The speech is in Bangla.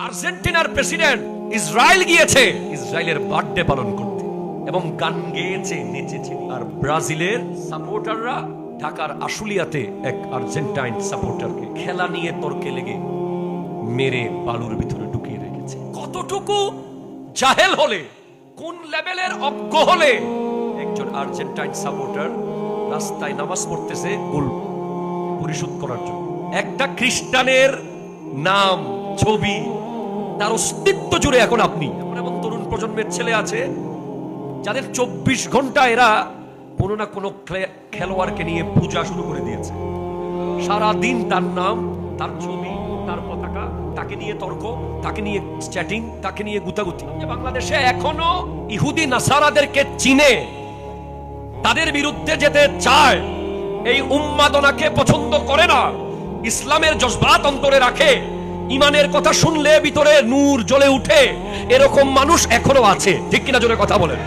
আর্জেন্টিনার প্রেসিডেন্ট ইসরায়েল গিয়েছে ইসরায়েলের বার্থডে পালন করতে এবং গান গেয়েছে, নেচেছে। আর ব্রাজিলের সাপোর্টাররা ঢাকার আশুলিয়াতে এক আর্জেন্টাইন সাপোর্টারকে খেলা নিয়ে তর্কে লেগে মেরে বালুর ভিতরে ঢুকিয়ে রেখেছে। কতটুকু জাহেল হলে, কোন লেভেলের অজ্ঞ হলে একজন আর্জেন্টাইন সাপোর্টার রাস্তায় নামাজ পড়তেছে গোল পরিশোধ করার জন্য। একটা খ্রিস্টানের নাম, ছবি, তার অস্তিত্ব জুড়ে এখন আপনি এমন তরুণ প্রজন্মের ছেলে আছে যাদের 24 ঘন্টা এরা কোনো না কোনো খেলোয়াড়কে নিয়ে পূজা শুরু করে দিয়েছে। সারা দিন তার নাম, তার ছবি, তার পতাকা, তাকে নিয়ে তর্ক, তাকে নিয়ে চ্যাটিং, তাকে নিয়ে গুতাগুতি। বাংলাদেশে এখনো ইহুদি নাসারাদেরকে চিনে, তাদের বিরুদ্ধে যেতে চায়, এই উন্মাদনাকে পছন্দ করে না, ইসলামের জজবাত অন্তরে রাখে, ইমানের কথা শুনলে ভিতরে নূর জ্বলে উঠে, এরকম মানুষ এখনো আছে। ঠিক কিনা জোরে কথা বলেন।